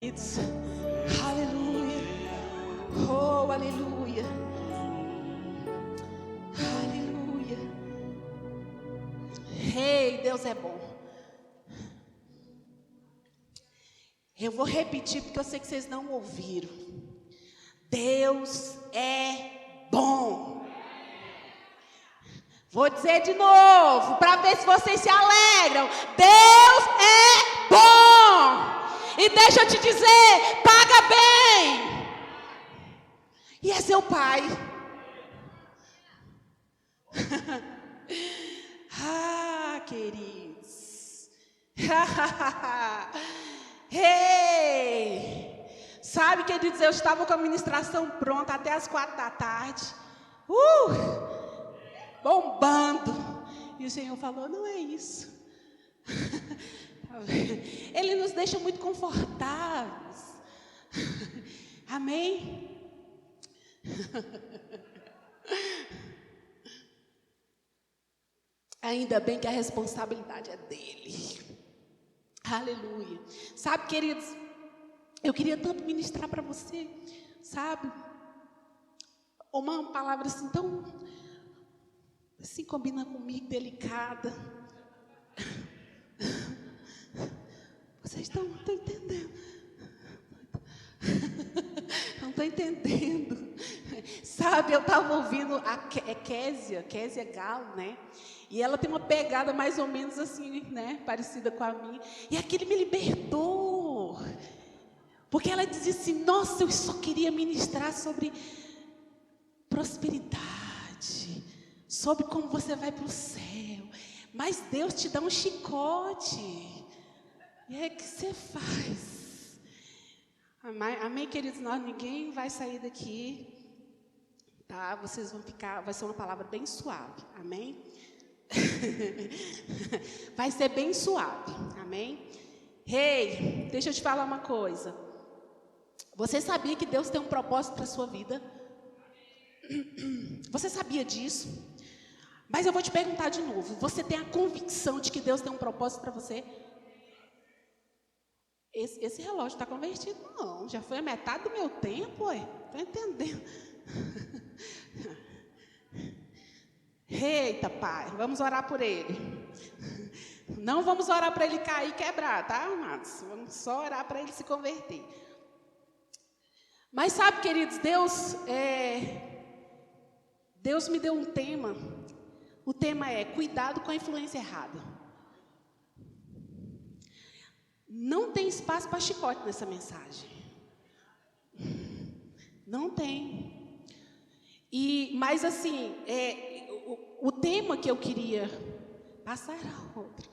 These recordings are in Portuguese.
Queridos, aleluia, oh aleluia, aleluia. Ei, Deus é bom. Eu vou repetir porque eu sei que vocês não ouviram. Deus é bom. Vou dizer de novo para ver se vocês se alegram. Deus é bom. E deixa eu te dizer, paga bem. E é seu pai. Queridos. Hey! Sabe, queridos, eu estava com a ministração pronta até as 4 da tarde. Bombando. E o Senhor falou, não é isso. Ele nos deixa muito confortáveis. Amém? Ainda bem que a responsabilidade é dele. Aleluia. Sabe, queridos, eu queria tanto ministrar para você, sabe? Uma palavra assim tão, assim combina comigo, delicada. Vocês estão entendendo? Não estou entendendo. Sabe, eu estava ouvindo a Késia Galo, né? E ela tem uma pegada mais ou menos assim, né? Parecida com a minha. E aquilo me libertou. Porque ela dizia assim, nossa, eu só queria ministrar sobre prosperidade. Sobre como você vai para o céu. Mas Deus te dá um chicote. E é que você faz. Amém, queridos? Ninguém vai sair daqui, tá? Vocês vão ficar, vai ser uma palavra bem suave, amém? Vai ser bem suave, amém? Hey, deixa eu te falar uma coisa. Você sabia que Deus tem um propósito para a sua vida? Você sabia disso? Mas eu vou te perguntar de novo. Você tem a convicção de que Deus tem um propósito para você? Esse relógio está convertido? Não, já foi a metade do meu tempo, ué. Estou entendendo. Eita, Pai, vamos orar por ele. Não vamos orar para ele cair e quebrar, tá, amados? Vamos só orar para ele se converter. Mas sabe, queridos, Deus me deu um tema. O tema é cuidado com a influência errada. Não tem espaço para chicote nessa mensagem. Não tem. Mas assim, o tema que eu queria passar era outro.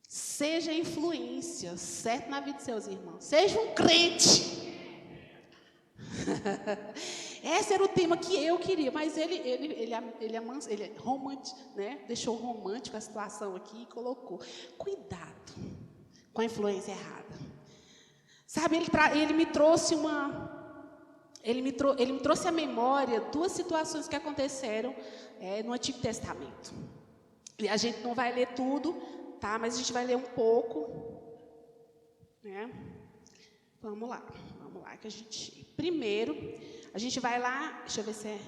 Seja influência, certo, na vida de seus irmãos. Seja um crente. Esse era o tema que eu queria, mas ele é romântico, né? Deixou romântico a situação aqui e colocou. Cuidado com a influência errada. Sabe, ele me trouxe ele me trouxe à memória 2 situações que aconteceram no Antigo Testamento. E a gente não vai ler tudo, tá? Mas a gente vai ler um pouco, né? Vamos lá que a gente... Primeiro, a gente vai lá, deixa eu ver se é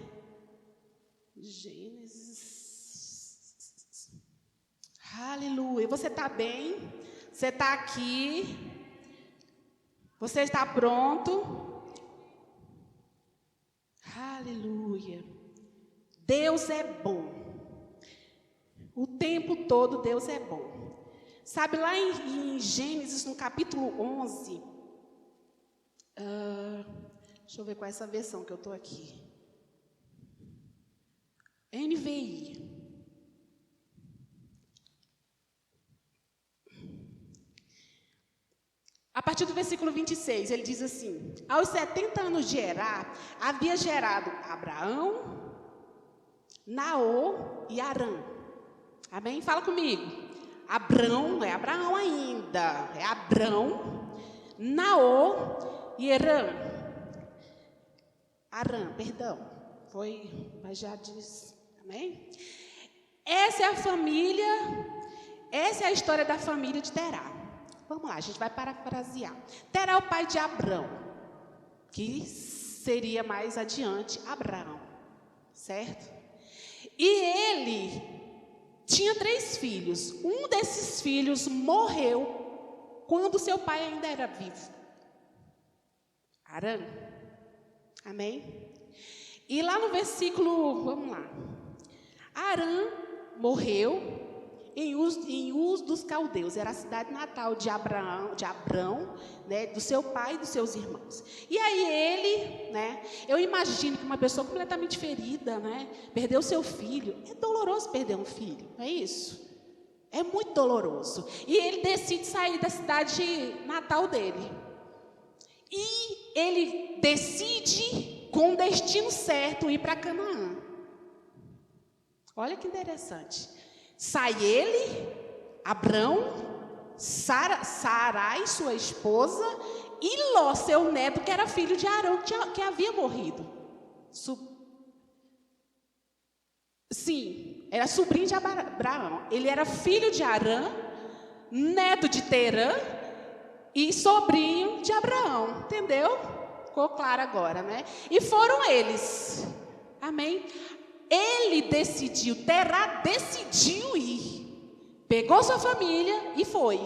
Gênesis. Aleluia. Você está bem? Você está aqui? Você está pronto? Aleluia. Deus é bom. O tempo todo Deus é bom. Sabe, lá em Gênesis, no capítulo 11... deixa eu ver qual é essa versão que eu estou aqui. NVI. A partir do versículo 26, ele diz assim: aos 70 anos de Herá, havia gerado Abraão, Naor e Arã. Amém? Fala comigo. Abrão, não é Abraão ainda, é Abrão, Naor e Arã, perdão. Mas já disse, amém? Essa é a história da família de Terá. Vamos lá, a gente vai parafrasear. Terá é o pai de Abrão, que seria mais adiante Abraão, certo? E ele tinha 3 filhos. Um desses filhos morreu quando seu pai ainda era vivo. Arã. Amém? E lá no versículo, vamos lá. Arã morreu em Uz dos Caldeus. Era a cidade natal de Abrão, né, do seu pai e dos seus irmãos. E aí ele, né, eu imagino que uma pessoa completamente ferida, né, perdeu seu filho. É doloroso perder um filho, não é isso? É muito doloroso. E ele decide sair da cidade natal dele. E ele decide, com o destino certo, ir para Canaã. Olha que interessante. Sai ele, Abrão, Sarai, sua esposa, e Ló, seu neto, que era filho de Arão, que havia morrido. Sim, era sobrinho de Abraão. Ele era filho de Arã, neto de Terã e sobrinho de Abraão. Entendeu? Ficou claro agora, né? E foram eles. Amém? Ele decidiu, Terá decidiu ir. Pegou sua família e foi.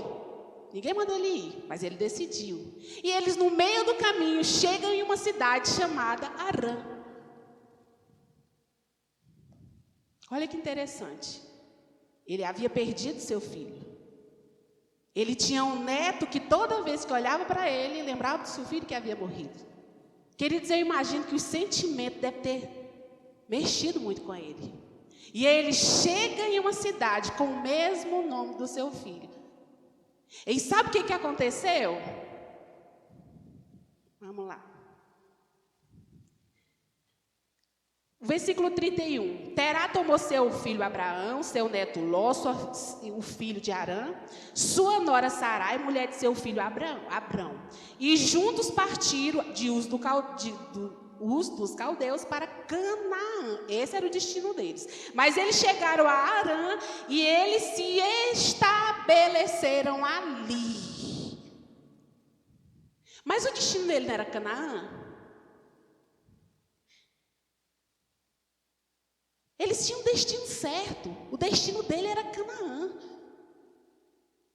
Ninguém mandou ele ir, mas ele decidiu. E eles, no meio do caminho, chegam em uma cidade chamada Arã. Olha que interessante. Ele havia perdido seu filho. Ele tinha um neto que toda vez que olhava para ele, lembrava do seu filho que havia morrido. Queridos, eu imagino que o sentimento deve ter mexido muito com ele. E ele chega em uma cidade com o mesmo nome do seu filho. E sabe o que aconteceu? Vamos lá. Versículo 31. Terá tomou seu filho Abraão, seu neto Ló, o filho de Arã, sua nora Sarai, mulher de seu filho Abrão. E juntos partiram de Uz dos Caldeus para Canaã. Esse era o destino deles. Mas eles chegaram a Arã e eles se estabeleceram ali. Mas o destino dele não era Canaã? Eles tinham um destino certo. O destino dele era Canaã.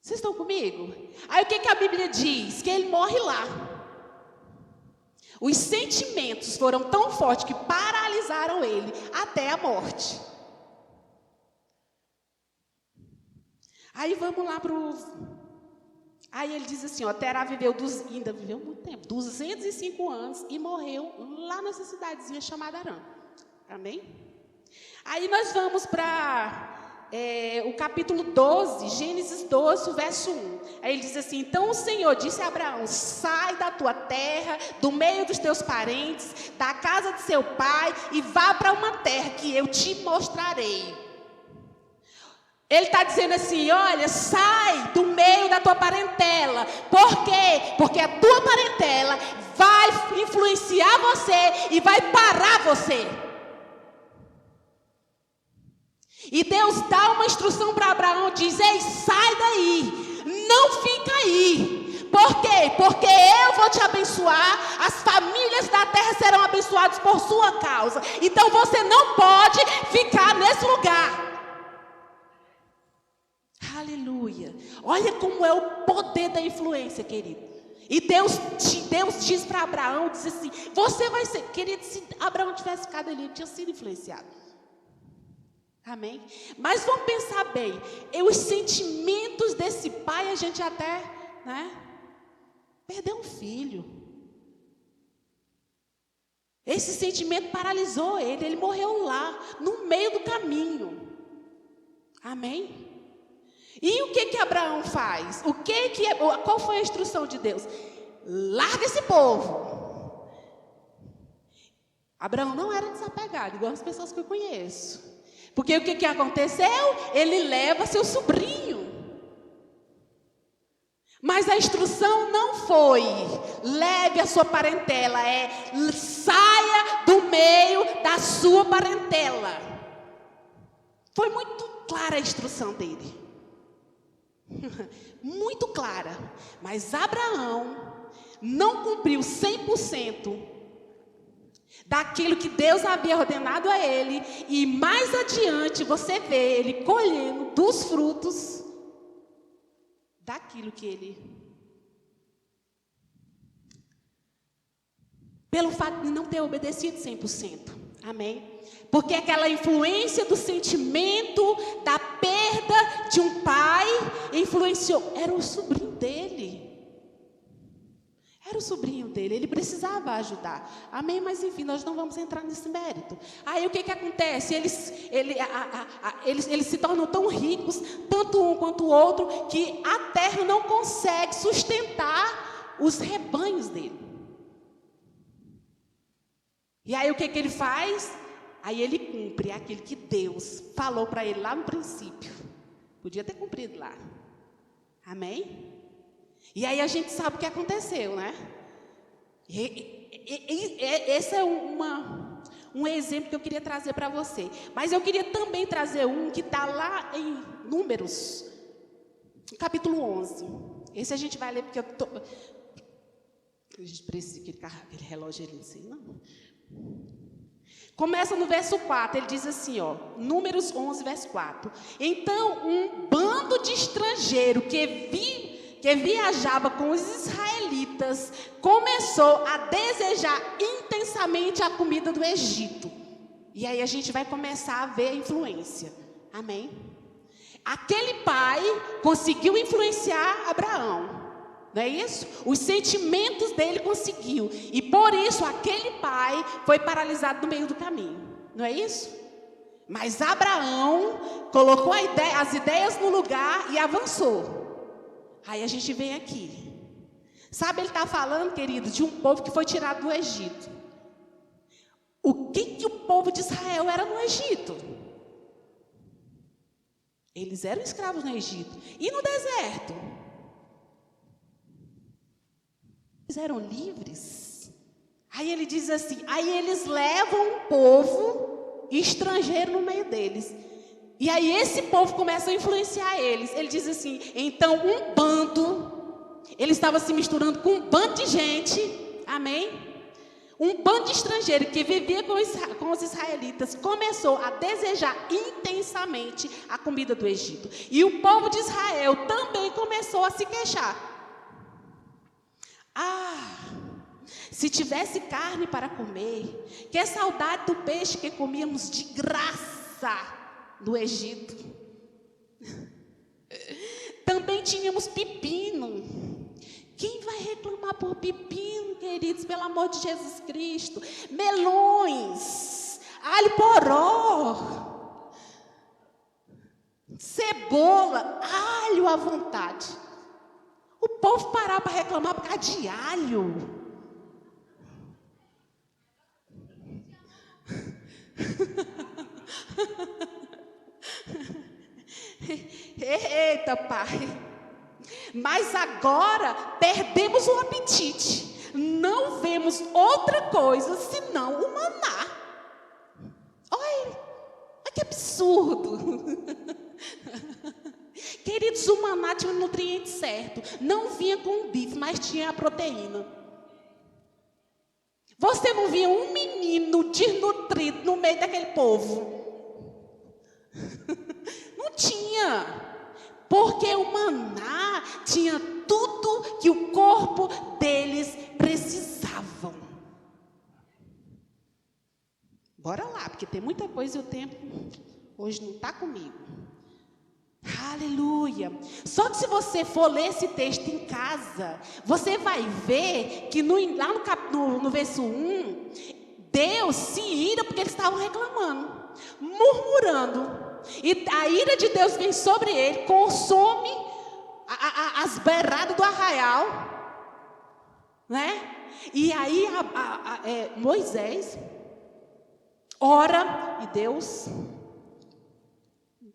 Vocês estão comigo? Aí o que a Bíblia diz? Que ele morre lá. Os sentimentos foram tão fortes que paralisaram ele até a morte. Aí vamos lá para o... Aí ele diz assim, ó, Terá ainda viveu muito tempo, 205 anos e morreu lá nessa cidadezinha chamada Arã. Amém? Aí nós vamos para o capítulo 12, Gênesis 12, verso 1. Aí ele diz assim, então o Senhor disse a Abraão, sai da tua terra, do meio dos teus parentes, da casa de seu pai, e vá para uma terra que eu te mostrarei. Ele está dizendo assim, olha, sai do meio da tua parentela. Por quê? Porque a tua parentela vai influenciar você e vai parar você. E Deus dá uma instrução para Abraão, diz, ei, sai daí, não fica aí. Por quê? Porque eu vou te abençoar, as famílias da terra serão abençoadas por sua causa. Então você não pode ficar nesse lugar. Aleluia. Olha como é o poder da influência, querido. E Deus diz para Abraão, diz assim, você vai ser, querido, se Abraão tivesse ficado ali, ele tinha sido influenciado. Amém? Mas vamos pensar bem, os sentimentos desse pai, a gente até, né, perdeu um filho. Esse sentimento paralisou ele morreu lá, no meio do caminho. Amém? E o que Abraão faz? Qual foi a instrução de Deus? Larga esse povo. Abraão não era desapegado, igual as pessoas que eu conheço. Porque o que aconteceu? Ele leva seu sobrinho. Mas a instrução não foi, leve a sua parentela, saia do meio da sua parentela. Foi muito clara a instrução dele. Muito clara. Mas Abraão não cumpriu 100% daquilo que Deus havia ordenado a ele. E mais adiante você vê ele colhendo dos frutos daquilo que ele... Pelo fato de não ter obedecido 100%. Amém? Porque aquela influência do sentimento, da perda de um pai, influenciou. Era o sobrinho dele. Era o sobrinho dele. Ele precisava ajudar. Amém? Mas enfim, nós não vamos entrar nesse mérito. Aí o que acontece? Eles se tornam tão ricos, tanto um quanto o outro, que a terra não consegue sustentar os rebanhos dele. E aí o que ele faz? Aí ele cumpre aquilo que Deus falou para ele lá no princípio. Podia ter cumprido lá. Amém? E aí a gente sabe o que aconteceu, né? Esse é um exemplo que eu queria trazer para você. Mas eu queria também trazer um que está lá em Números, capítulo 11. Esse a gente vai ler porque eu tô... A gente precisa aquele relógio ali assim, não? Começa no verso 4, ele diz assim, ó, Números 11, verso 4. Então, um bando de estrangeiros que viajava com os israelitas começou a desejar intensamente a comida do Egito. E aí a gente vai começar a ver a influência. Amém? Aquele pai conseguiu influenciar Abraão. Não é isso? Os sentimentos dele conseguiu. E por isso aquele pai foi paralisado no meio do caminho. Não é isso? Mas Abraão colocou as ideias no lugar e avançou. Aí a gente vem aqui. Sabe, ele está falando, querido, de um povo que foi tirado do Egito. O que o povo de Israel era no Egito? Eles eram escravos no Egito. E no deserto? Eles eram livres. Aí ele diz assim, aí eles levam um povo estrangeiro no meio deles. E aí esse povo começa a influenciar eles. Ele diz assim, então um bando, ele estava se misturando com um bando de gente, amém? Um bando de estrangeiro que vivia com os israelitas começou a desejar intensamente a comida do Egito. E o povo de Israel também começou a se queixar. Se tivesse carne para comer, que saudade do peixe que comíamos de graça no Egito. Também tínhamos pepino. Quem vai reclamar por pepino, queridos, pelo amor de Jesus Cristo? Melões, alho poró, cebola, alho à vontade. O povo parava para reclamar por causa de alho. Eita, pai. Mas agora perdemos o apetite. Não vemos outra coisa senão o maná. Olha que absurdo. Queridos, o maná tinha um nutriente certo. Não vinha com o bife, mas tinha a proteína. Você não via um menino desnutrido no meio daquele povo. Não tinha. Porque o maná tinha tudo que o corpo deles precisavam. Bora lá, porque tem muita coisa e o tempo hoje não está comigo. Aleluia. Só que se você for ler esse texto em casa, você vai ver que lá no verso 1, Deus se ira porque eles estavam reclamando, murmurando. E a ira de Deus vem sobre ele, consome as beiradas do arraial, né? E aí Moisés ora e Deus...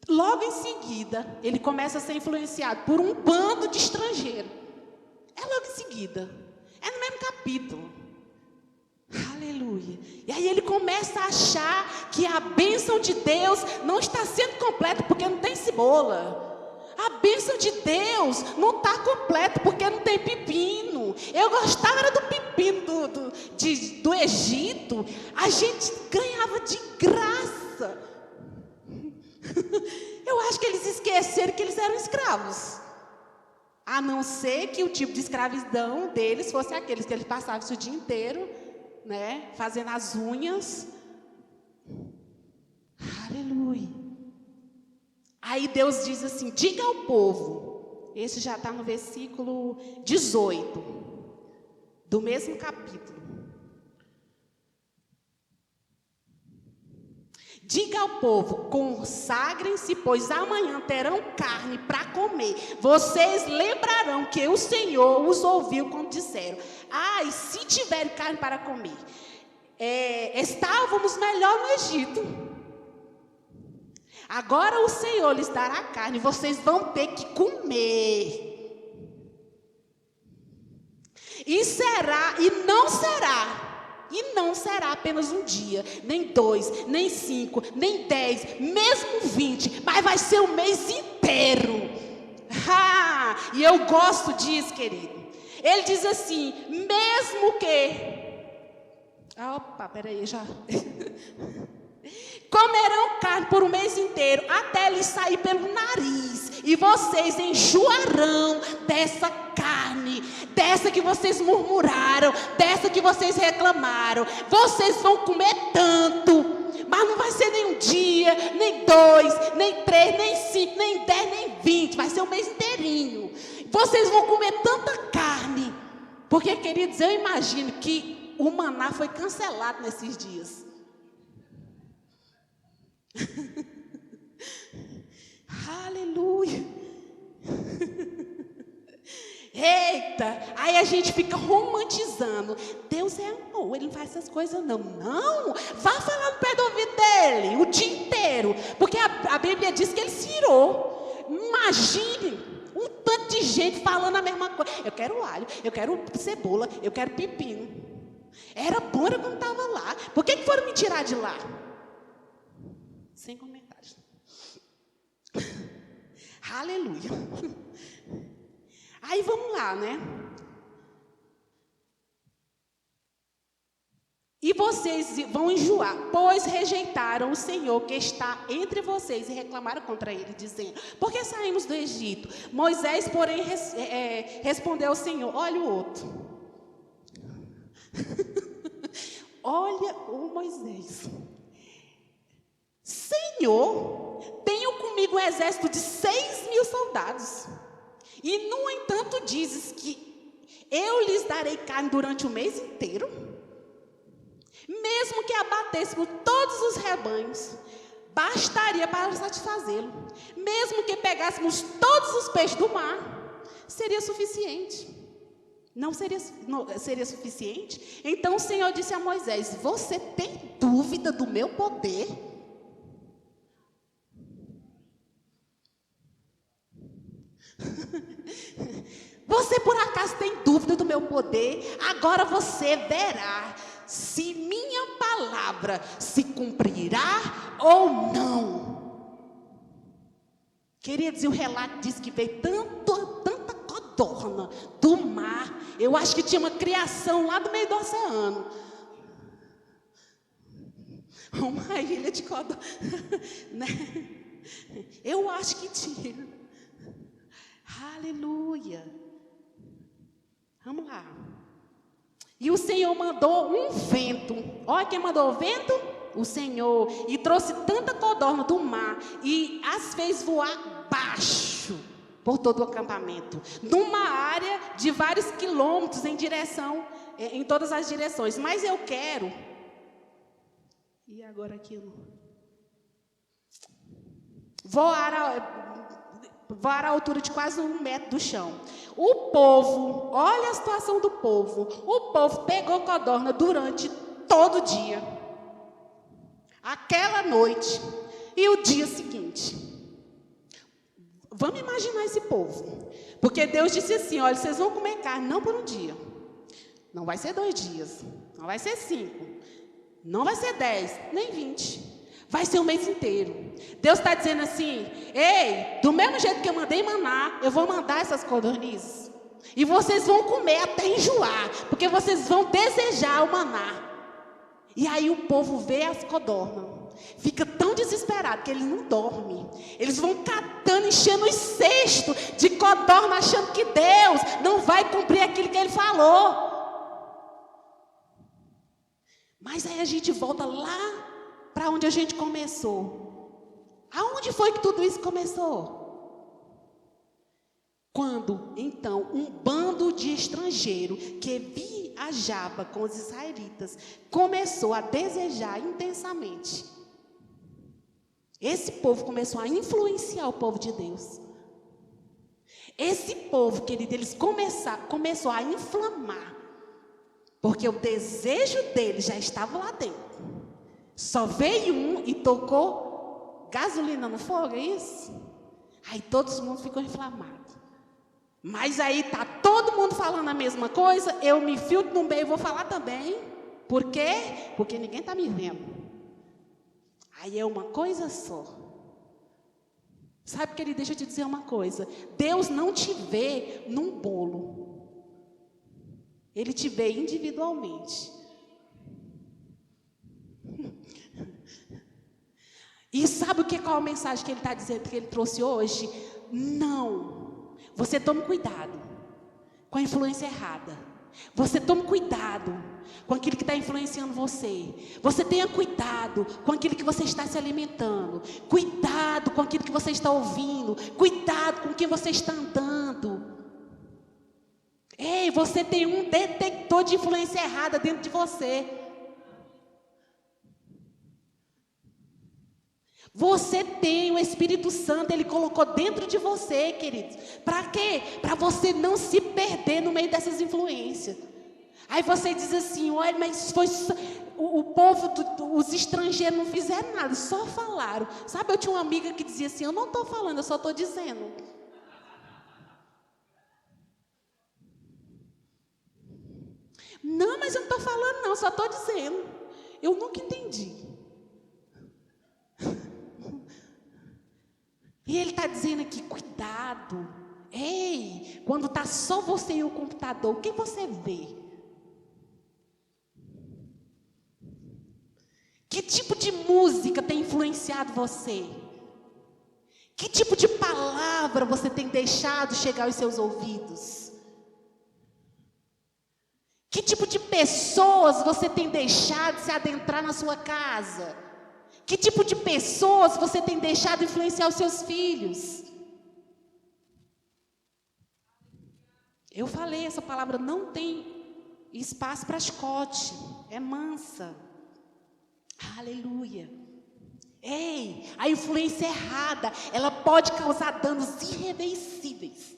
Logo em seguida, ele começa a ser influenciado por um bando de estrangeiros. É logo em seguida. É no mesmo capítulo. Aleluia. E aí ele começa a achar que a bênção de Deus não está sendo completa porque não tem cebola. A bênção de Deus não está completa porque não tem pepino. Eu gostava era do pepino do Egito. A gente ganhava de graça. Eu acho que eles esqueceram que eles eram escravos. A não ser que o tipo de escravidão deles fosse aqueles que eles passavam isso o dia inteiro, né, fazendo as unhas. Aleluia. Aí Deus diz assim: diga ao povo. Esse já está no versículo 18 do mesmo capítulo. Diga ao povo: consagrem-se, pois amanhã terão carne para comer. Vocês lembrarão que o Senhor os ouviu quando disseram: e se tiverem carne para comer? Estávamos melhor no Egito. Agora o Senhor lhes dará carne, vocês vão ter que comer. E não será apenas um dia, nem 2, nem 5, nem 10, mesmo 20, mas vai ser o mês inteiro. E eu gosto disso, querido. Ele diz assim: mesmo que... peraí, já... Comerão carne por um mês inteiro, até lhes sair pelo nariz, e vocês enjoarão dessa carne, dessa que vocês murmuraram, dessa que vocês reclamaram. Vocês vão comer tanto, mas não vai ser nem um dia, nem 2, nem 3, nem 5, nem 10, nem 20, vai ser o mês inteirinho. Vocês vão comer tanta carne, porque, queridos, eu imagino que o maná foi cancelado nesses dias. Aleluia. Eita, aí a gente fica romantizando. Deus é amor, ele não faz essas coisas não. Não, vá falar no pé do ouvido dele o dia inteiro, porque a Bíblia diz que ele se irou. Imagine um tanto de gente falando a mesma coisa. Eu quero alho, eu quero cebola, eu quero pepino. Era bom quando estava lá. Por que foram me tirar de lá? Sem comentários. Aleluia. Aí vamos lá, né? E vocês vão enjoar, pois rejeitaram o Senhor que está entre vocês e reclamaram contra ele, dizendo: por que saímos do Egito? Moisés, porém, respondeu ao Senhor: olha o outro. Olha o Moisés. Senhor, tenho comigo um exército de 6.000 soldados. E, no entanto, dizes que eu lhes darei carne durante o mês inteiro? Mesmo que abatêssemos todos os rebanhos, bastaria para satisfazê-lo. Mesmo que pegássemos todos os peixes do mar, seria suficiente. Não seria suficiente? Então o Senhor disse a Moisés: você tem dúvida do meu poder? Você por acaso tem dúvida do meu poder? Agora você verá se minha palavra se cumprirá ou não. Queridos, e o relato diz que veio tanta codorna do mar. Eu acho que tinha uma criação lá do meio do oceano. Uma ilha de codorna, né? Eu acho que tinha. Aleluia. Vamos lá. E o Senhor mandou um vento. Olha quem mandou o vento? O Senhor. E trouxe tanta codorna do mar e as fez voar baixo por todo o acampamento, numa área de vários quilômetros em todas as direções. Mas eu quero. E agora aquilo? Voar à altura de quase 1 metro do chão. O povo, olha a situação do povo. O povo pegou codorna durante todo o dia, aquela noite e o dia seguinte. Vamos imaginar esse povo. Porque Deus disse assim: olha, vocês vão comer carne não por um dia. Não vai ser 2 dias. Não vai ser 5. Não vai ser 10, nem 20. Vai ser o mês inteiro. Deus está dizendo assim: ei, do mesmo jeito que eu mandei maná, eu vou mandar essas codornizes. E vocês vão comer até enjoar, porque vocês vão desejar o maná. E aí o povo vê as codornas, fica tão desesperado que ele não dorme. Eles vão catando, enchendo os cestos de codorna, achando que Deus não vai cumprir aquilo que ele falou. Mas aí a gente volta lá para onde a gente começou. Aonde foi que tudo isso começou? Quando, então, um bando de estrangeiros que viajava com os israelitas começou a desejar intensamente. Esse povo começou a influenciar o povo de Deus. Esse povo, querido, eles começou a inflamar. Porque o desejo deles já estava lá dentro. Só veio um e tocou gasolina no fogo, é isso? Aí todo mundo ficou inflamado. Mas aí tá todo mundo falando a mesma coisa, eu me filtro no meio e vou falar também. Por quê? Porque ninguém está me vendo. Aí é uma coisa só. Sabe, querido, deixa eu te dizer uma coisa. Deus não te vê num bolo. Ele te vê individualmente. E sabe qual a mensagem que ele está dizendo, que ele trouxe hoje? Não. Você tome cuidado com a influência errada. Você tome cuidado com aquilo que está influenciando você. Você tenha cuidado com aquilo que você está se alimentando. Cuidado com aquilo que você está ouvindo. Cuidado com quem você está andando. Ei, você tem um detector de influência errada dentro de você. Você tem o Espírito Santo, Ele colocou dentro de você, queridos. Para quê? Para você não se perder no meio dessas influências. Aí você diz assim: olha, mas foi só, o povo, os estrangeiros não fizeram nada, só falaram. Sabe, eu tinha uma amiga que dizia assim: eu não estou falando, eu só estou dizendo. Não, mas eu não estou falando não, só estou dizendo. Eu nunca entendi. E ele está dizendo aqui: cuidado. Ei, quando está só você e o computador, o que você vê? Que tipo de música tem influenciado você? Que tipo de palavra você tem deixado chegar aos seus ouvidos? Que tipo de pessoas você tem deixado se adentrar na sua casa? Que tipo de pessoas você tem deixado influenciar os seus filhos? Eu falei, essa palavra não tem espaço para chicote, é mansa. Aleluia. Ei, a influência errada, ela pode causar danos irreversíveis.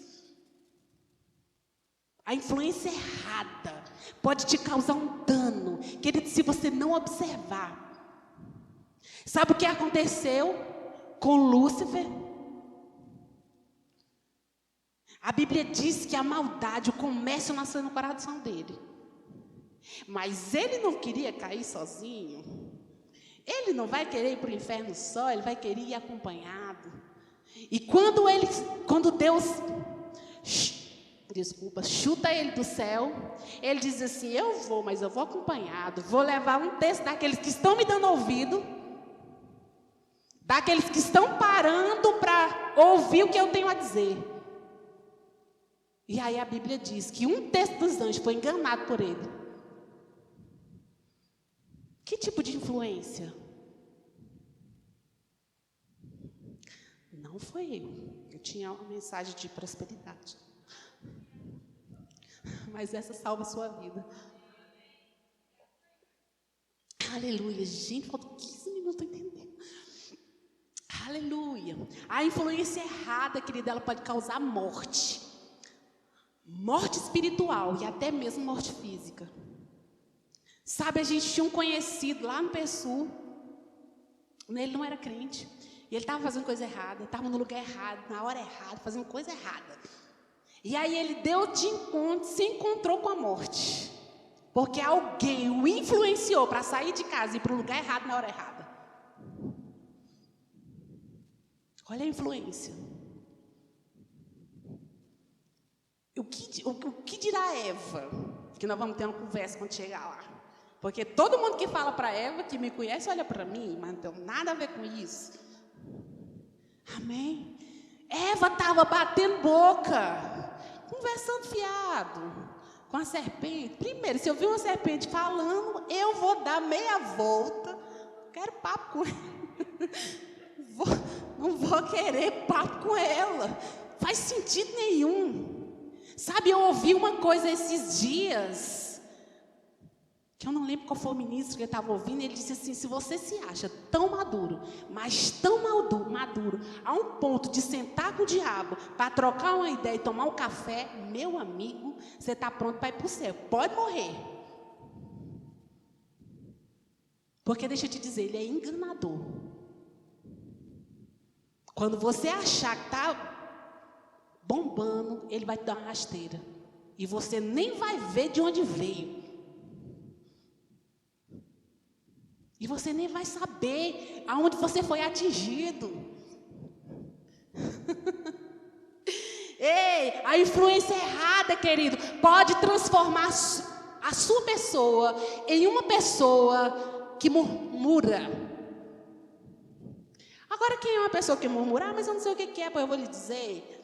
A influência errada pode te causar um dano, querido, se você não observar. Sabe o que aconteceu com Lúcifer? A Bíblia diz que a maldade, o comércio nasceu no coração dele. Mas ele não queria cair sozinho. Ele não vai querer ir para o inferno só, ele vai querer ir acompanhado. E quando Deus, chuta ele do céu, ele diz assim: eu vou, mas eu vou acompanhado. Vou levar um texto daqueles que estão me dando ouvido, daqueles que estão parando para ouvir o que eu tenho a dizer. E aí a Bíblia diz que um terço dos anjos foi enganado por ele. Que tipo de influência? Não foi eu. Eu tinha uma mensagem de prosperidade. Mas essa salva a sua vida. Aleluia. Gente, faltam 15 minutos, entendendo. Aleluia. A influência errada, querida, ela pode causar morte. Morte espiritual e até mesmo morte física. Sabe, a gente tinha um conhecido lá no PSU. Ele não era crente. E ele estava fazendo coisa errada. Estava no lugar errado, na hora errada, fazendo coisa errada. E aí ele se encontrou com a morte. Porque alguém o influenciou para sair de casa e ir para o lugar errado na hora errada. Olha a influência. O que dirá Eva? Que nós vamos ter uma conversa quando chegar lá. Porque todo mundo que fala para Eva, que me conhece, olha para mim, mas não tem nada a ver com isso. Amém? Eva estava batendo boca, conversando fiado com a serpente. Primeiro, se eu vir uma serpente falando, eu vou dar meia volta. Quero papo com ela. Não vou querer papo com ela. Faz sentido nenhum. Sabe, eu ouvi uma coisa esses dias, que eu não lembro qual foi o ministro que eu estava ouvindo. Ele disse assim: se você se acha tão maduro, mas tão maduro, a um ponto de sentar com o diabo para trocar uma ideia e tomar um café, meu amigo, você está pronto para ir para o céu. Pode morrer. Porque deixa eu te dizer, ele é enganador. Quando você achar que está bombando, ele vai te dar uma rasteira. E você nem vai ver de onde veio. E você nem vai saber aonde você foi atingido. Ei, a influência errada, querido, pode transformar a sua pessoa em uma pessoa que murmura. Agora, quem é uma pessoa que murmura? Ah, mas eu não sei o que é, pois eu vou lhe dizer.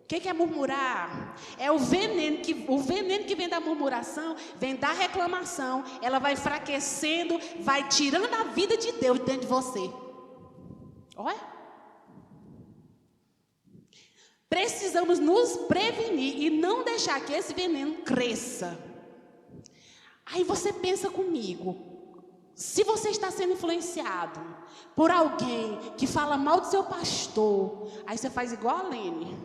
O que é murmurar? É o veneno que vem da murmuração, vem da reclamação. Ela vai enfraquecendo, vai tirando a vida de Deus dentro de você. Olha. Precisamos nos prevenir e não deixar que esse veneno cresça. Aí você pensa comigo. Se você está sendo influenciado por alguém que fala mal do seu pastor, aí você faz igual a Lene,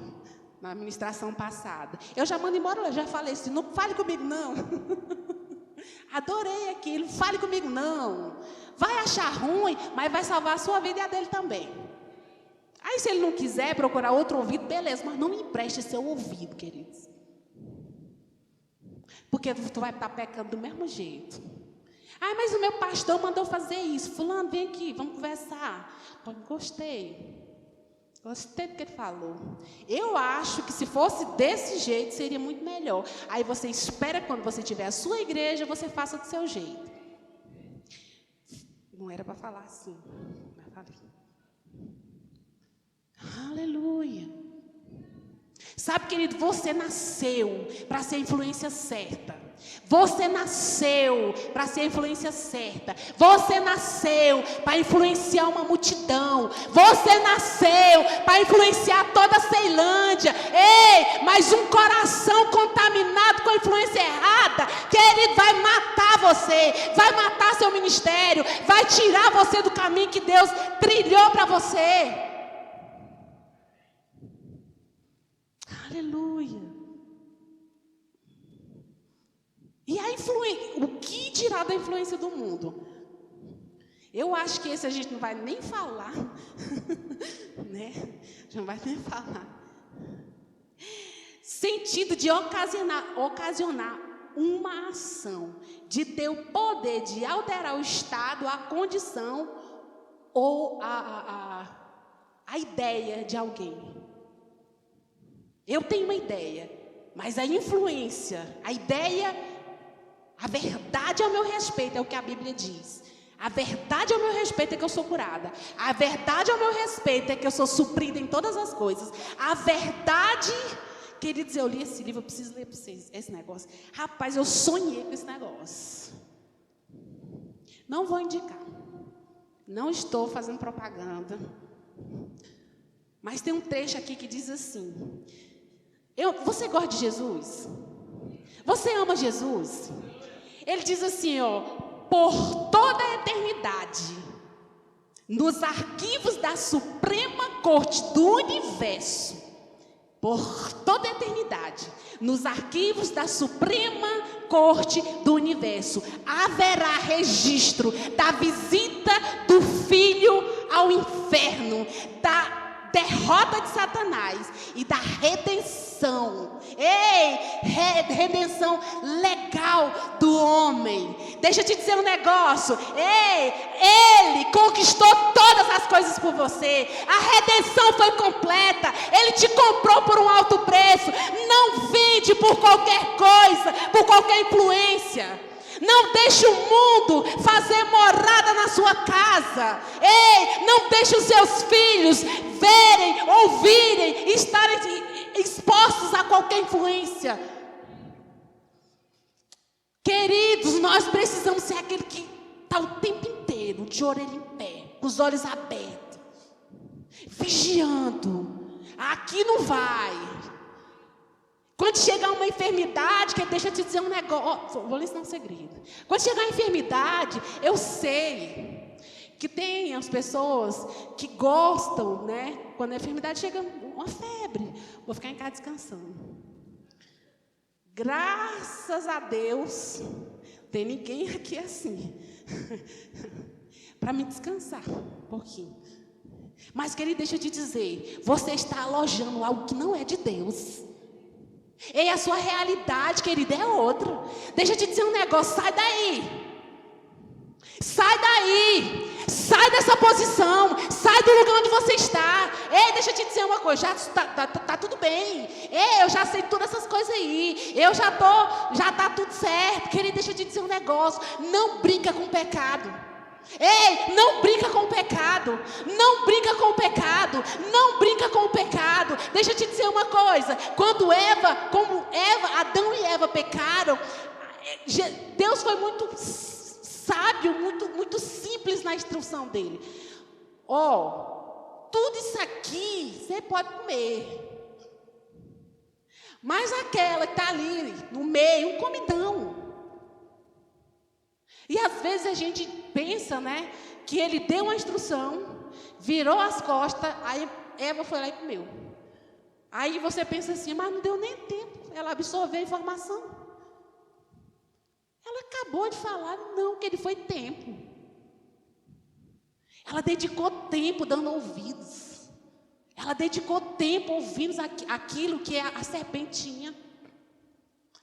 na administração passada. Eu já mando embora, eu já falei assim: não fale comigo não. Adorei aquilo, não fale comigo não. Vai achar ruim, mas vai salvar a sua vida e a dele também. Aí se ele não quiser procurar outro ouvido, beleza, mas não me empreste seu ouvido, queridos. Porque tu vai estar pecando do mesmo jeito. Ah, mas o meu pastor mandou fazer isso. Fulano, vem aqui, vamos conversar. Gostei do que ele falou. Eu acho que se fosse desse jeito, seria muito melhor. Aí você espera, quando você tiver a sua igreja, você faça do seu jeito. Não era para falar assim, mas falei. Aleluia. Sabe, querido, você nasceu para ser a influência certa. Você nasceu para ser a influência certa. Você nasceu para influenciar uma multidão. Você nasceu para influenciar toda a Ceilândia. Ei, mas um coração contaminado com a influência errada, querido, vai matar você, vai matar seu ministério, vai tirar você do caminho que Deus trilhou para você. Aleluia. E a influência, o que dirá da influência do mundo? Eu acho que esse a gente não vai nem falar, né? Não vai nem falar. Sentido de ocasionar uma ação, de ter o poder de alterar o estado, a condição ou a ideia de alguém. Eu tenho uma ideia, mas a influência, a ideia... A verdade ao meu respeito é o que a Bíblia diz. A verdade ao meu respeito é que eu sou curada. A verdade ao meu respeito é que eu sou suprida em todas as coisas. A verdade, queridos, eu li esse livro, eu preciso ler para vocês esse negócio. Rapaz, eu sonhei com esse negócio. Não vou indicar. Não estou fazendo propaganda. Mas tem um trecho aqui que diz assim: você gosta de Jesus? Você ama Jesus? Ele diz assim, ó: por toda a eternidade, nos arquivos da Suprema Corte do Universo, por toda a eternidade, nos arquivos da Suprema Corte do Universo, haverá registro da visita do Filho ao inferno, da derrota de Satanás e da redenção. Redenção legal do homem. Deixa eu te dizer um negócio. Ei, Ele conquistou todas as coisas por você. A redenção foi completa. Ele te comprou por um alto preço. Não vende por qualquer coisa, por qualquer influência. Não deixe o mundo fazer morada na sua casa. Ei, não deixe os seus filhos verem, ouvirem, estarem expostos a qualquer influência. Queridos, nós precisamos ser aquele que está o tempo inteiro de orelha em pé, com os olhos abertos, vigiando. Aqui não vai. Quando chegar uma enfermidade, que deixa eu te dizer um negócio, vou lhe ensinar um segredo. Quando chegar a enfermidade, eu sei que tem as pessoas que gostam, né? Quando a enfermidade chega, uma febre, vou ficar em casa descansando. Graças a Deus, tem ninguém aqui assim, para me descansar um pouquinho. Mas, querido, deixa eu te dizer, você está alojando algo que não é de Deus. E a sua realidade, querida, é outra. Deixa eu te dizer um negócio, sai daí. Sai daí. Sai dessa posição. Sai do lugar onde você está. Ei, deixa eu te dizer uma coisa, já tá tudo bem. Ei, eu já sei todas essas coisas aí. Já tá tudo certo. Querida, deixa eu te dizer um negócio. Não brinca com o pecado. Ei, não brinca com o pecado. Não brinca com o pecado. Não brinca com o pecado. Deixa eu te dizer uma coisa. Quando Adão e Eva pecaram, Deus foi muito sábio, muito simples na instrução dele. Tudo isso aqui você pode comer. Mas aquela que está ali no meio, não come não. E às vezes a gente pensa, né, que ele deu uma instrução, virou as costas, aí Eva foi lá e comeu. Aí você pensa assim, mas não deu nem tempo ela absorver a informação. Ela acabou de falar, não, que ele foi tempo. Ela dedicou tempo dando ouvidos. Ela dedicou tempo ouvindo aquilo que a serpente tinha.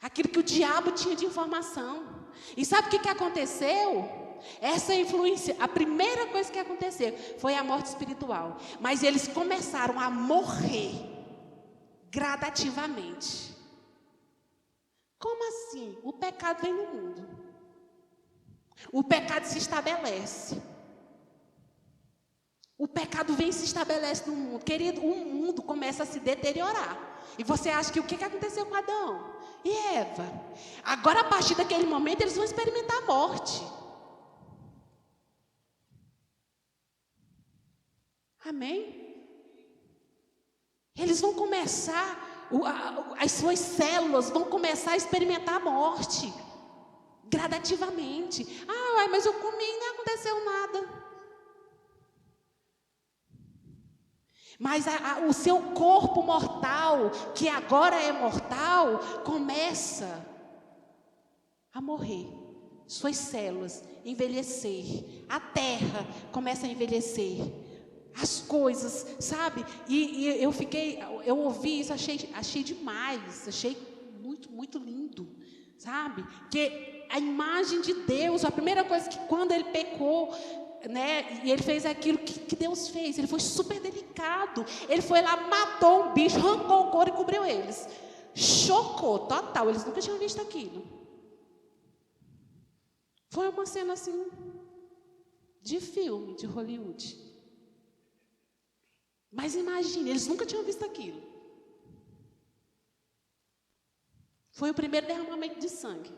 Aquilo que o diabo tinha de informação. E sabe o que aconteceu? Essa influência, a primeira coisa que aconteceu foi a morte espiritual. Mas eles começaram a morrer gradativamente. Como assim? O pecado vem no mundo. O pecado se estabelece. O pecado vem e se estabelece no mundo. Querido, o mundo começa a se deteriorar. E você acha que o que aconteceu com Adão e Eva? Agora, a partir daquele momento, eles vão experimentar a morte. Amém? Eles vão começar, as suas células vão começar a experimentar a morte. Gradativamente. Mas eu comi e não aconteceu nada. Mas o seu corpo mortal, que agora é mortal, começa a morrer. Suas células envelhecer. A terra começa a envelhecer. As coisas, sabe? E eu ouvi isso, achei demais. Achei muito, muito lindo. Sabe? Que a imagem de Deus, a primeira coisa que quando ele pecou, né, e ele fez aquilo que Deus fez, ele foi super delicado, ele foi lá, matou um bicho, arrancou o couro e cobriu eles, chocou, total, eles nunca tinham visto aquilo. Foi uma cena assim, de filme, de Hollywood. Mas imagine, eles nunca tinham visto aquilo. Foi o primeiro derramamento de sangue.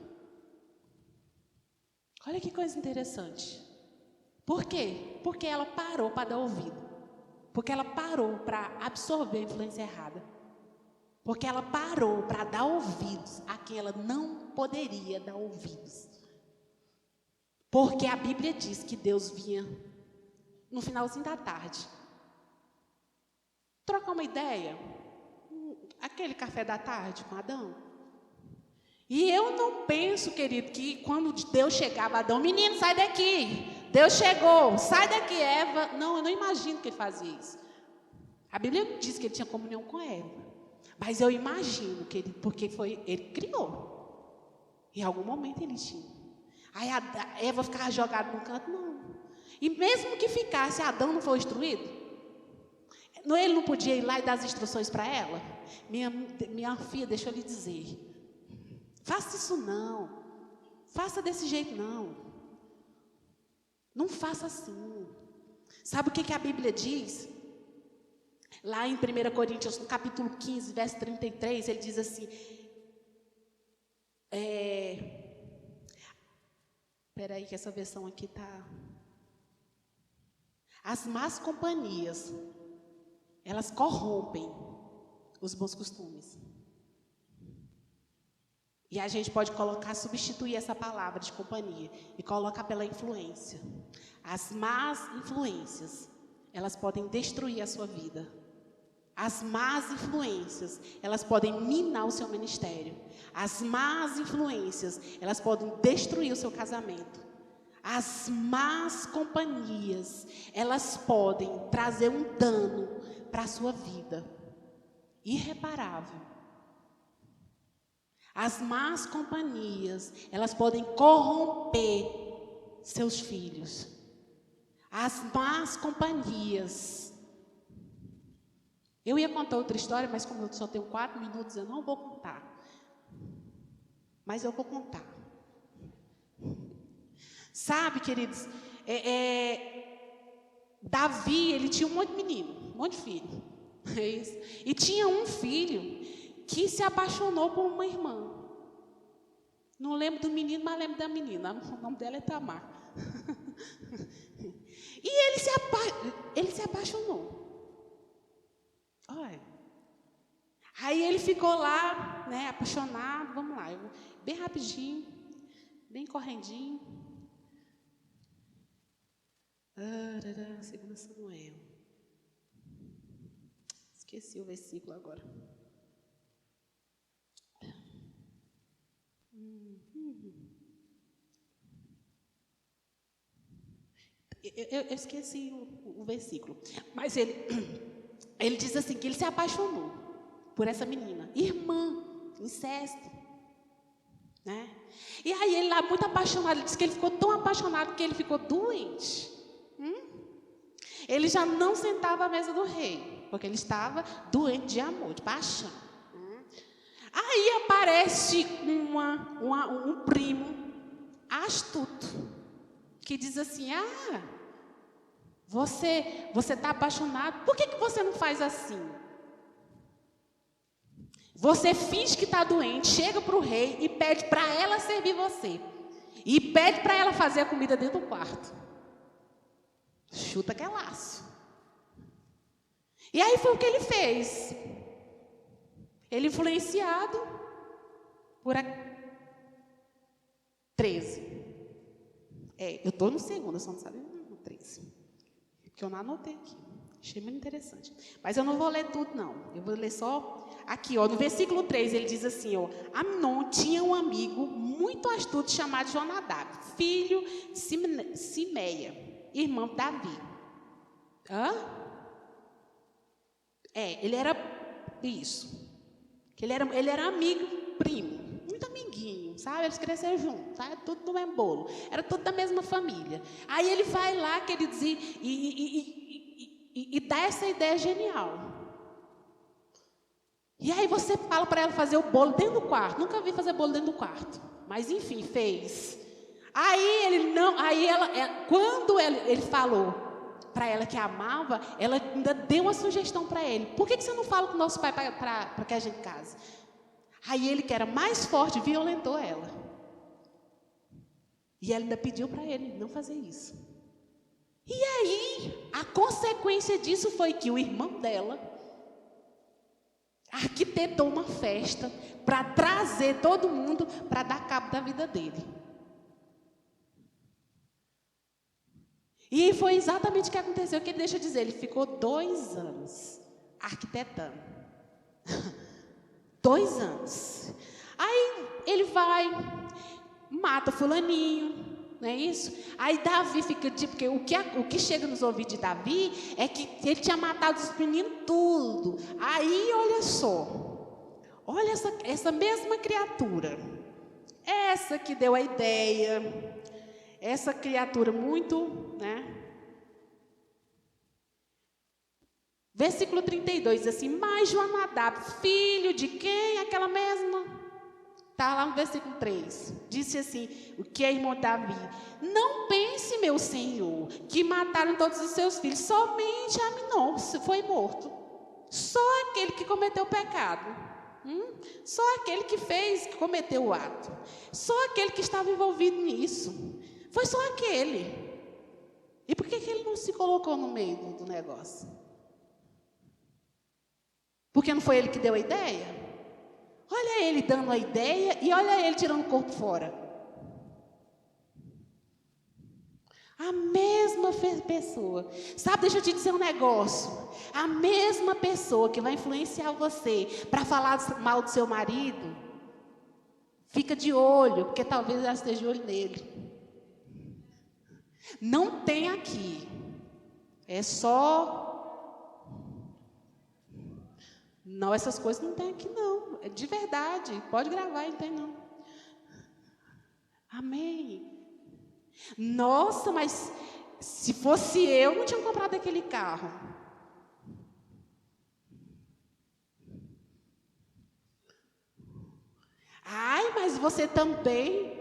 Olha que coisa interessante. Por quê? Porque ela parou para dar ouvido. Porque ela parou para absorver a influência errada. Porque ela parou para dar ouvidos a quem ela não poderia dar ouvidos. Porque a Bíblia diz que Deus vinha no finalzinho da tarde. Trocar uma ideia. Aquele café da tarde com Adão. E eu não penso, querido, que quando Deus chegava, Adão, menino, sai daqui. Deus chegou, sai daqui, Eva. Não, eu não imagino que ele fazia isso. A Bíblia não diz que ele tinha comunhão com Eva. Mas eu imagino que ele, porque ele criou. Em algum momento ele tinha. Aí a Eva ficava jogada no canto, não. E mesmo que ficasse, Adão não foi instruído? Ele não podia ir lá e dar as instruções para ela? Minha filha, deixa eu lhe dizer. Faça isso não. Faça desse jeito não. Não faça assim. Sabe o que a Bíblia diz? Lá em 1 Coríntios, no capítulo 15, verso 33, ele diz assim... Espera aí que essa versão aqui está... As más companhias, elas corrompem os bons costumes. E a gente pode substituir essa palavra de companhia e colocar pela influência. As más influências, elas podem destruir a sua vida. As más influências, elas podem minar o seu ministério. As más influências, elas podem destruir o seu casamento. As más companhias, elas podem trazer um dano para a sua vida. Irreparável. As más companhias, elas podem corromper seus filhos. As más companhias. Eu ia contar outra história, mas como eu só tenho 4 minutos, eu não vou contar. Mas eu vou contar. Sabe, queridos, Davi, ele tinha um monte de menino, um monte de filho. É isso. E tinha um filho que se apaixonou por uma irmã. Não lembro do menino, mas lembro da menina. O nome dela é Tamar. E ele se apaixonou. Olha. Aí ele ficou lá, né, apaixonado. Vamos lá, bem rapidinho, bem correndinho. 2 Samuel. Esqueci o versículo agora. Eu esqueci o versículo. Mas ele diz assim, que ele se apaixonou por essa menina. Irmã, incesto. Né? E aí ele lá, muito apaixonado, ele disse que ele ficou tão apaixonado que ele ficou doente. Ele já não sentava à mesa do rei, porque ele estava doente de amor, de paixão. Aí aparece um primo astuto, que diz assim, você está apaixonado, por que você não faz assim? Você finge que está doente, chega para o rei e pede para ela servir você. E pede para ela fazer a comida dentro do quarto. Chuta que é laço. E aí foi o que ele fez. Ele influenciado por 13. Eu estou no segundo, só não sabe no 13. Porque eu não anotei aqui. Achei muito interessante. Mas eu não vou ler tudo, não. Eu vou ler só aqui, ó. No versículo 3, ele diz assim, ó. Amnon tinha um amigo muito astuto chamado Jonadab, filho de Simeia, irmão de Davi. Ele era isso. Ele era amigo, primo, muito amiguinho, sabe? Eles cresceram juntos, tá? Tudo do mesmo bolo. Era tudo da mesma família. Aí ele vai lá, queridos, e dá essa ideia genial. E aí você fala para ela fazer o bolo dentro do quarto. Nunca vi fazer bolo dentro do quarto. Mas enfim, fez. Quando ele falou para ela que amava, ela ainda deu uma sugestão para ele. Por que você não fala com o nosso pai para que a gente case? Aí ele, que era mais forte, violentou ela. E ela ainda pediu para ele não fazer isso. E aí, a consequência disso foi que o irmão dela arquitetou uma festa para trazer todo mundo para dar cabo da vida dele. E foi exatamente o que aconteceu, que ele deixa eu dizer, ele ficou 2 anos arquitetando. 2 anos. Aí ele vai, mata fulaninho, não é isso? Aí Davi fica, porque o que chega nos ouvidos de Davi é que ele tinha matado os meninos tudo. Aí olha só, olha essa mesma criatura. Essa que deu a ideia, essa criatura muito, né? Versículo 32 diz assim: mas Jonadab, filho de quem? Aquela mesma. Está lá no versículo 3. Disse assim, o que é irmão de Davi: não pense, meu senhor, que mataram todos os seus filhos, somente Aminon foi morto. Só aquele que cometeu o pecado. Só aquele que cometeu o ato. Só aquele que estava envolvido nisso. Foi só aquele. E por que ele não se colocou no meio do negócio? Porque não foi ele que deu a ideia? Olha ele dando a ideia e olha ele tirando o corpo fora. A mesma pessoa. Sabe, deixa eu te dizer um negócio. A mesma pessoa que vai influenciar você para falar mal do seu marido, fica de olho, porque talvez ela esteja de olho nele. Não tem aqui. É só... Não, essas coisas não tem aqui não. É de verdade. Pode gravar, não tem não. Amém. Nossa, mas se fosse eu, não tinha comprado aquele carro. Ai, mas você também.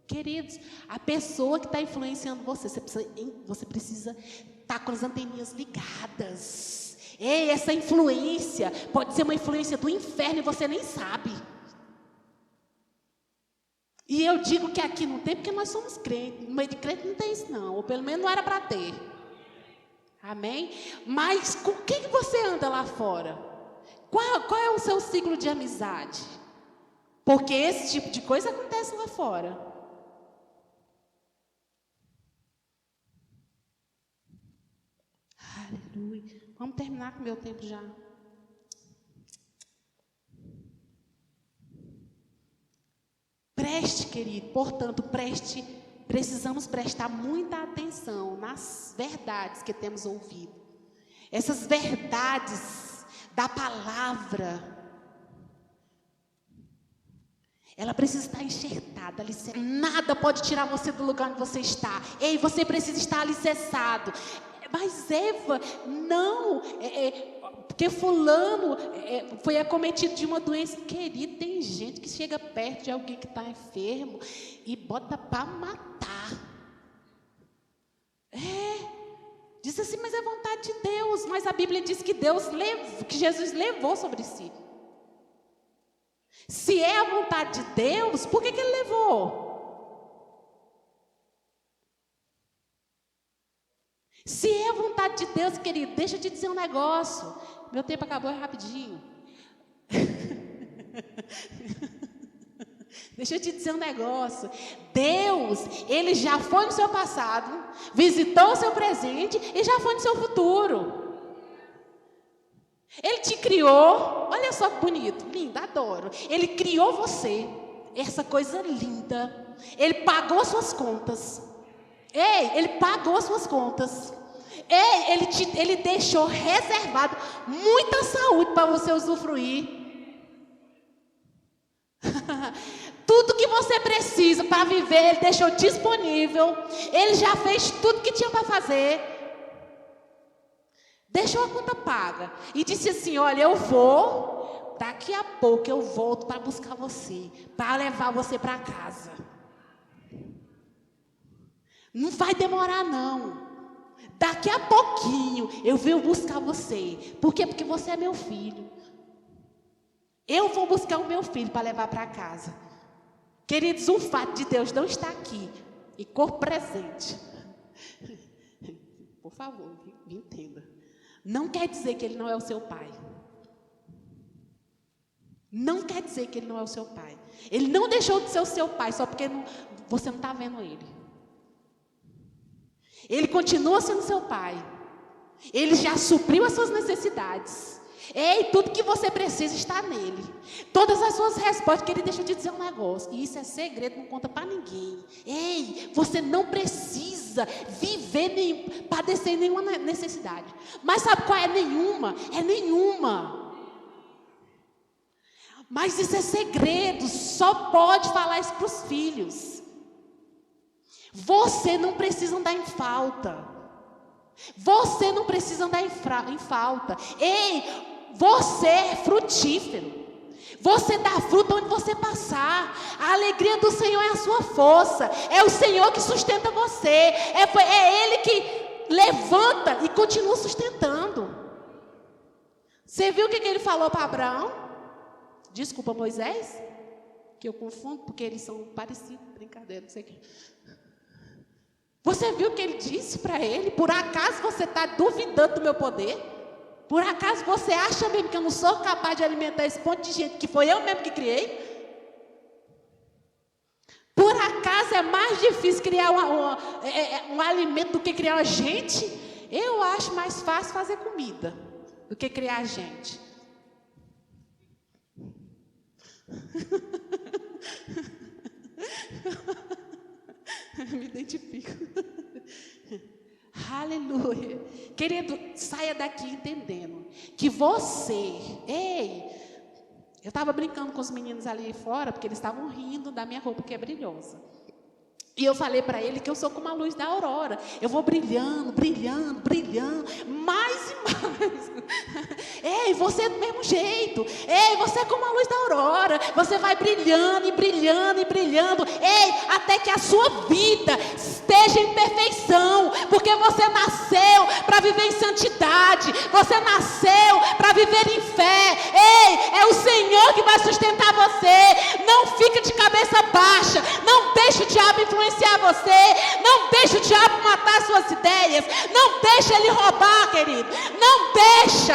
Queridos, a pessoa que está influenciando você precisa estar com as anteninhas ligadas. Ei, essa influência pode ser uma influência do inferno e você nem sabe. E eu digo que aqui não tem porque nós somos crentes. No meio de crente não tem isso não, ou pelo menos não era para ter. Amém? Mas com quem que você anda lá fora? Qual é o seu ciclo de amizade? Porque esse tipo de coisa acontece lá fora. Aleluia. Vamos terminar com o meu tempo já. Preste, querido, portanto, precisamos prestar muita atenção nas verdades que temos ouvido. Essas verdades da palavra, ela precisa estar enxertada, nada pode tirar você do lugar onde você está. Ei, você precisa estar alicerçado. Mas Eva, não, porque fulano foi acometido de uma doença. Querido, tem gente que chega perto de alguém que está enfermo e bota para matar. Diz assim, mas é vontade de Deus. Mas a Bíblia diz que que Jesus levou sobre si. Se é a vontade de Deus, por que ele levou? Se é a vontade de Deus, querido, deixa eu te dizer um negócio. Meu tempo acabou rapidinho. Deixa eu te dizer um negócio. Deus, Ele já foi no seu passado, visitou o seu presente e já foi no seu futuro. Ele te criou, olha só que bonito, lindo, adoro. Ele criou você, essa coisa linda. Ele pagou suas contas. Ei, Ele pagou suas contas. Ei, Ele deixou reservado muita saúde para você usufruir. Tudo que você precisa para viver, Ele deixou disponível. Ele já fez tudo que tinha para fazer. Deixou a conta paga. E disse assim, olha, eu vou, daqui a pouco eu volto para buscar você, para levar você para casa. Não vai demorar não. Daqui a pouquinho eu venho buscar você. Por quê? Porque você é meu filho. Eu vou buscar o meu filho para levar para casa. Queridos, o fato de Deus não estar aqui em corpo presente, por favor, me entenda, não quer dizer que Ele não é o seu pai. Não quer dizer que Ele não é o seu pai. Ele não deixou de ser o seu pai só porque você não está vendo Ele. Ele continua sendo seu pai. Ele já supriu as suas necessidades. Ei, tudo que você precisa está nele. Todas as suas respostas, que Ele deixa eu te dizer um negócio. E isso é segredo, não conta para ninguém. Ei, você não precisa viver padecer nenhuma necessidade. Mas sabe qual é nenhuma? É nenhuma. Mas isso é segredo, só pode falar isso para os filhos. Você não precisa andar em falta. Você não precisa andar em falta. Ei, você é frutífero. Você dá fruto onde você passar. A alegria do Senhor é a sua força. É o Senhor que sustenta você. É Ele que levanta e continua sustentando. Você viu o que ele falou para Abraão? Desculpa, Moisés, que eu confundo, porque eles são parecidos, brincadeira, não sei o que. Você viu o que ele disse para ele? Por acaso você está duvidando do meu poder? Por acaso você acha mesmo que eu não sou capaz de alimentar esse monte de gente, que foi eu mesmo que criei? Por acaso é mais difícil criar um alimento do que criar uma gente? Eu acho mais fácil fazer comida do que criar gente. Me identifico. Aleluia. Querido, saia daqui entendendo que você, eu estava brincando com os meninos ali fora, porque eles estavam rindo da minha roupa que é brilhosa. E eu falei para ele que eu sou como a luz da aurora. Eu vou brilhando, brilhando, brilhando, mais e mais. Ei, você é do mesmo jeito. Ei, você é como a luz da aurora. Você vai brilhando e brilhando e brilhando. Ei, até que a sua vida esteja em perfeição. Porque você nasceu para viver em santidade. Você nasceu para viver em fé. Ei, é o Senhor que vai sustentar você. Não fica de cabeça baixa. Não deixe o diabo influenciar você, não deixe o diabo matar suas ideias, não deixe ele roubar, querido, não deixa.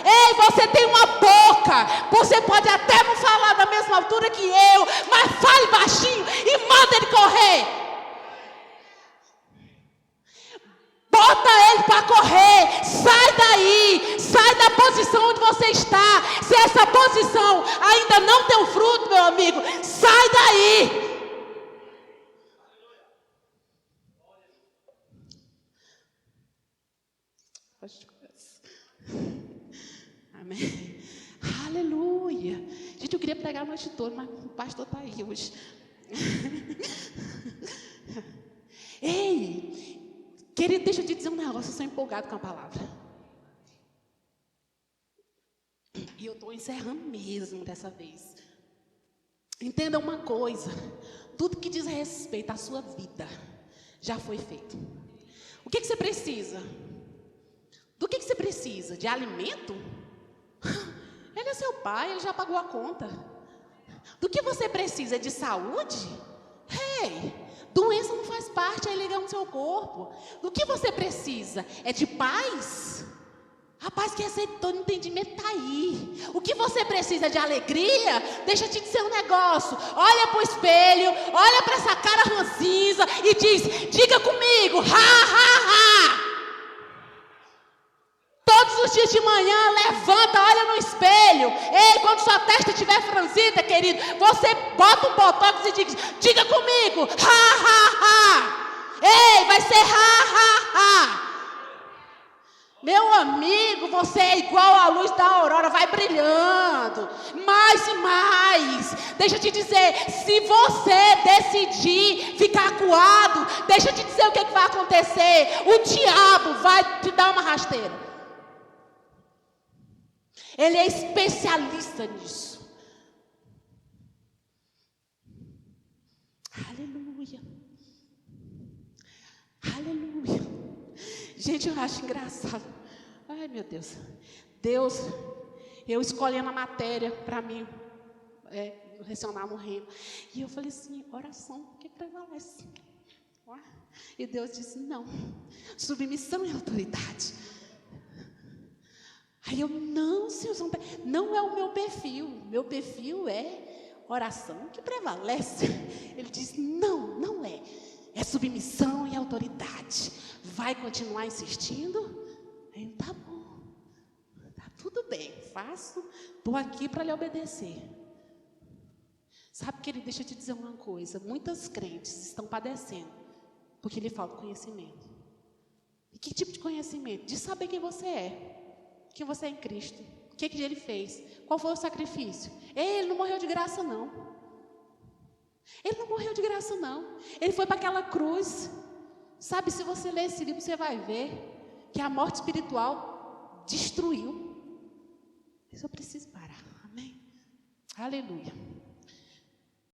Ei, você tem uma boca, você pode até não falar da mesma altura que eu, mas fale baixinho e manda ele correr. Bota ele para correr, sai daí, sai da posição onde você está. Se essa posição ainda não tem um fruto, meu amigo, sai daí. Amém. Aleluia. Gente, eu queria pregar a noite toda, mas o pastor está aí hoje. Ei, querido, deixa eu te dizer um negócio, eu sou empolgado com a palavra. E eu estou encerrando mesmo dessa vez. Entenda uma coisa, tudo que diz respeito à sua vida já foi feito. O que você precisa? Do que você precisa? De alimento? Ele é seu pai, ele já pagou a conta. Do que você precisa? De saúde? Ei, doença não faz parte, é ilegal no seu corpo. Do que você precisa? É de paz? A paz que excede todo entendimento está aí. O que você precisa de alegria? Deixa eu te dizer um negócio. Olha para o espelho, olha para essa cara ranzinza e diz, diga comigo, ha, ha, ha. Todos os dias de manhã, levanta, olha no espelho. Ei, quando sua testa estiver franzida, querido, você bota um botox e diz, diga comigo, ha, ha, ha. Ei, vai ser ha, ha, ha. Meu amigo, você é igual à luz da aurora, vai brilhando, mais e mais. Deixa eu te dizer, se você decidir ficar acuado, deixa eu te dizer o que vai acontecer. O diabo vai te dar uma rasteira. Ele é especialista nisso. Aleluia. Aleluia. Gente, eu acho engraçado. Ai, meu Deus. Deus, eu escolhendo a matéria para mim lecionar no reino. E eu falei assim, oração, que prevalece. E Deus disse, não. Submissão e autoridade. Aí eu, não, Senhor, não é o meu perfil. Meu perfil é oração que prevalece. Ele disse, não é. É submissão e autoridade. Vai continuar insistindo? Aí, tá bom. Tá tudo bem, faço. Estou aqui para lhe obedecer. Sabe, querido, deixa eu te dizer uma coisa. Muitas crentes estão padecendo porque lhe falta conhecimento. E que tipo de conhecimento? De saber quem você é. Quem você é em Cristo. O que ele fez? Qual foi o sacrifício? Ele não morreu de graça, não. Ele não morreu de graça, não. Ele foi para aquela cruz. Sabe, se você ler esse livro, você vai ver que a morte espiritual destruiu. Mas eu preciso parar. Amém? Aleluia.